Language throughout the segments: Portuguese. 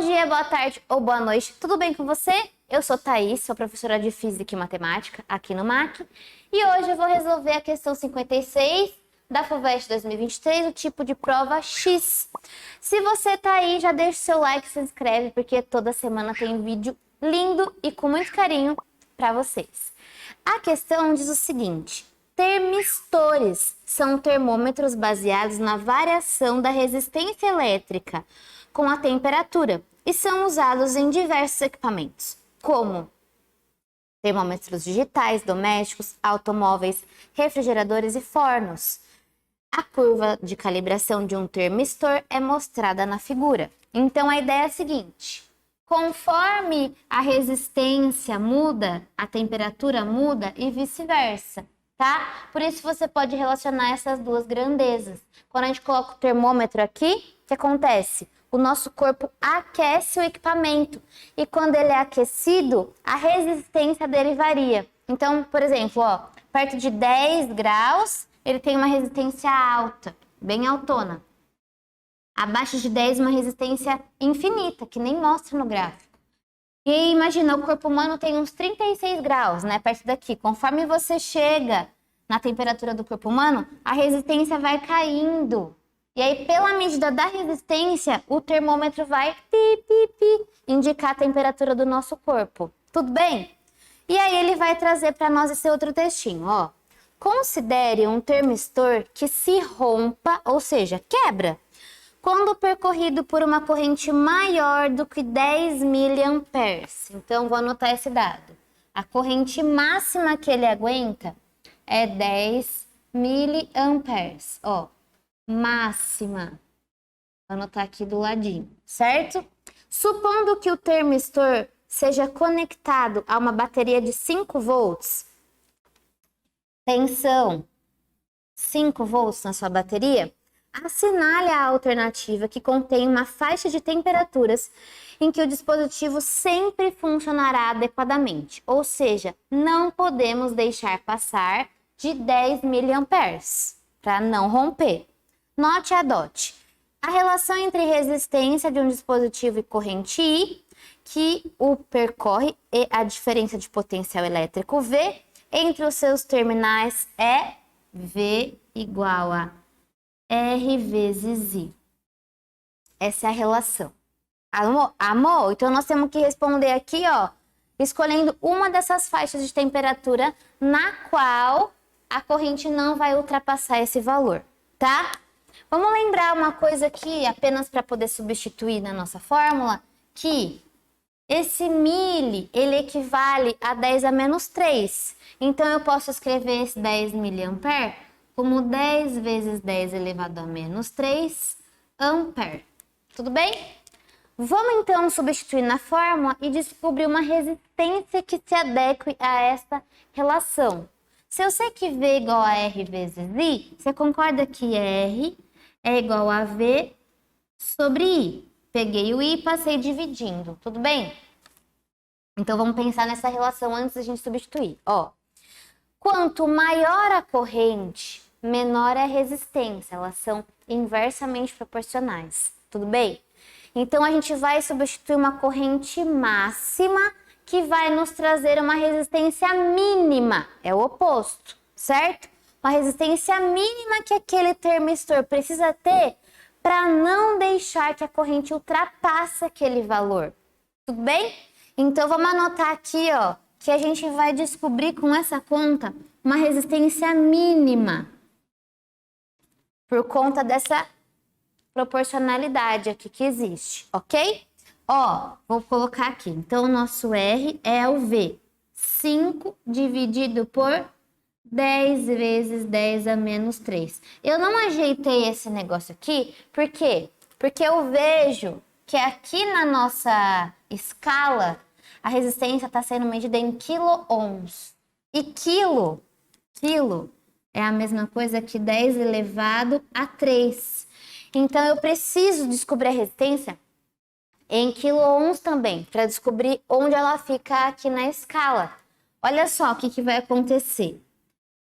dia, boa tarde ou boa noite, tudo bem com você? Eu sou Thaís, sou professora de Física e Matemática aqui no MAC e hoje eu vou resolver a questão 56 da FUVEST 2023, o tipo de prova X. Se você tá aí, já deixa o seu like, se inscreve, porque toda semana tem vídeo lindo e com muito carinho para vocês. A questão diz o seguinte: termistores são termômetros baseados na variação da resistência elétrica com a temperatura e são usados em diversos equipamentos, como termômetros digitais, domésticos, automóveis, refrigeradores e fornos. A curva de calibração de um termistor é mostrada na figura. Então, a ideia é a seguinte: conforme a resistência muda, a temperatura muda e vice-versa, tá? Por isso, você pode relacionar essas duas grandezas. Quando a gente coloca o termômetro aqui, o que acontece? O nosso corpo aquece o equipamento e quando ele é aquecido, a resistência dele varia. Então, por exemplo, ó, perto de 10 graus, ele tem uma resistência alta, bem altona. Abaixo de 10, uma resistência infinita, que nem mostra no gráfico. E imagina, o corpo humano tem uns 36 graus, né, perto daqui. Conforme você chega na temperatura do corpo humano, a resistência vai caindo. E aí, pela medida da resistência, o termômetro vai indicar a temperatura do nosso corpo. Tudo bem? E aí, ele vai trazer para nós esse outro textinho, ó. Considere um termistor que se rompa, ou seja, quebra, quando percorrido por uma corrente maior do que 10 miliamperes. Então, vou anotar esse dado. A corrente máxima que ele aguenta é 10 miliamperes, ó. Máxima. Vou anotar aqui do ladinho, certo? Supondo que o termistor seja conectado a uma bateria de 5 volts, tensão 5 volts na sua bateria, assinale a alternativa que contém uma faixa de temperaturas em que o dispositivo sempre funcionará adequadamente, ou seja, não podemos deixar passar de 10 miliamperes para não romper. Note e adote a relação entre resistência de um dispositivo e corrente I, que o percorre, e a diferença de potencial elétrico V entre os seus terminais é V igual a R vezes I. Essa é a relação. Amor, então nós temos que responder aqui, ó, escolhendo uma dessas faixas de temperatura na qual a corrente não vai ultrapassar esse valor, tá? Vamos lembrar uma coisa aqui, apenas para poder substituir na nossa fórmula, que esse mili, ele equivale a 10 a menos 3. Então, eu posso escrever esse 10 miliampere como 10 vezes 10 elevado a menos 3 ampere. Tudo bem? Vamos, então, substituir na fórmula e descobrir uma resistência que se adeque a essa relação. Se eu sei que V é igual a R vezes I, você concorda que R é igual a V sobre I. Peguei o I e passei dividindo, tudo bem? Então, vamos pensar nessa relação antes da gente substituir. Ó, quanto maior a corrente, menor é a resistência. Elas são inversamente proporcionais, tudo bem? Então, a gente vai substituir uma corrente máxima que vai nos trazer uma resistência mínima. É o oposto, certo? Uma resistência mínima que aquele termistor precisa ter para não deixar que a corrente ultrapasse aquele valor. Tudo bem? Então, vamos anotar aqui, ó, que a gente vai descobrir com essa conta uma resistência mínima por conta dessa proporcionalidade aqui que existe, ok? Ó, vou colocar aqui. Então, o nosso R é o V. 5 dividido por 10 vezes 10 a menos 3. Eu não ajeitei esse negócio aqui, por quê? Porque eu vejo que aqui na nossa escala, a resistência está sendo medida em quilo-ohms. E quilo é a mesma coisa que 10 elevado a 3. Então, eu preciso descobrir a resistência em quilo-ohms também, para descobrir onde ela fica aqui na escala. Olha só o que vai acontecer.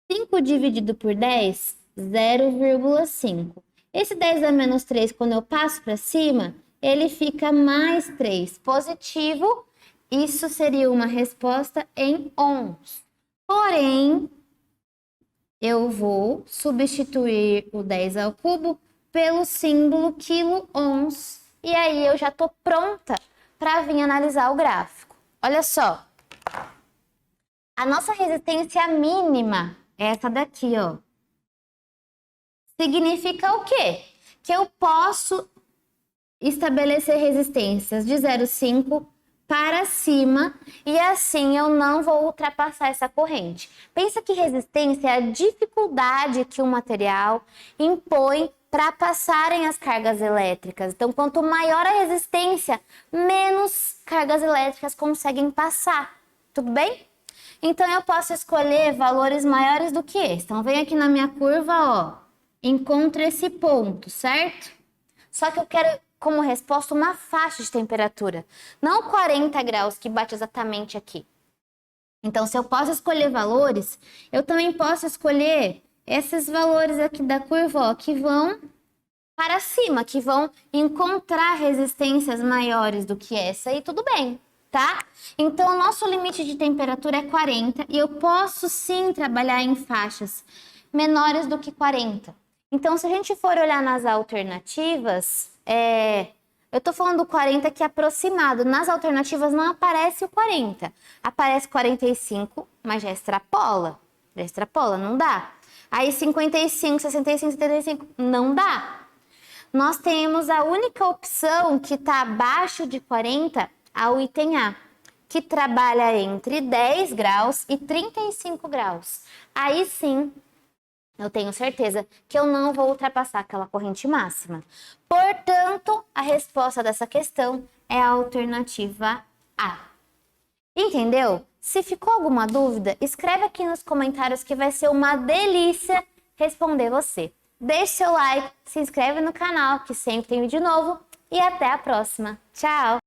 5 dividido por 10, 0,5. Esse 10 a menos 3, quando eu passo para cima, ele fica mais 3 positivo. Isso seria uma resposta em ons. Porém, eu vou substituir o 10 ao cubo pelo símbolo quilo-ons. E aí eu já estou pronta para vir analisar o gráfico. Olha só. A nossa resistência mínima é essa daqui, ó. Significa o quê? Que eu posso estabelecer resistências de 0,5 para cima e assim eu não vou ultrapassar essa corrente. Pensa que resistência é a dificuldade que o material impõe para passarem as cargas elétricas. Então, quanto maior a resistência, menos cargas elétricas conseguem passar. Tudo bem? Então, eu posso escolher valores maiores do que esse. Então, vem aqui na minha curva, ó, encontro esse ponto, certo? Só que eu quero como resposta uma faixa de temperatura, não 40 graus que bate exatamente aqui. Então, se eu posso escolher valores, eu também posso escolher esses valores aqui da curva, ó, que vão para cima, que vão encontrar resistências maiores do que essa e tudo bem, tá? Então, o nosso limite de temperatura é 40 e eu posso sim trabalhar em faixas menores do que 40. Então, se a gente for olhar nas alternativas, eu tô falando do 40 que é aproximado. Nas alternativas não aparece o 40. Aparece 45, mas já extrapola. Já extrapola, não dá. Aí 55, 65, 75, não dá. Nós temos a única opção que está abaixo de 40, o item A, que trabalha entre 10 graus e 35 graus. Aí sim, eu tenho certeza que eu não vou ultrapassar aquela corrente máxima. Portanto, a resposta dessa questão é a alternativa A. Entendeu? Se ficou alguma dúvida, escreve aqui nos comentários que vai ser uma delícia responder você. Deixe seu like, se inscreve no canal que sempre tem vídeo novo e até a próxima. Tchau!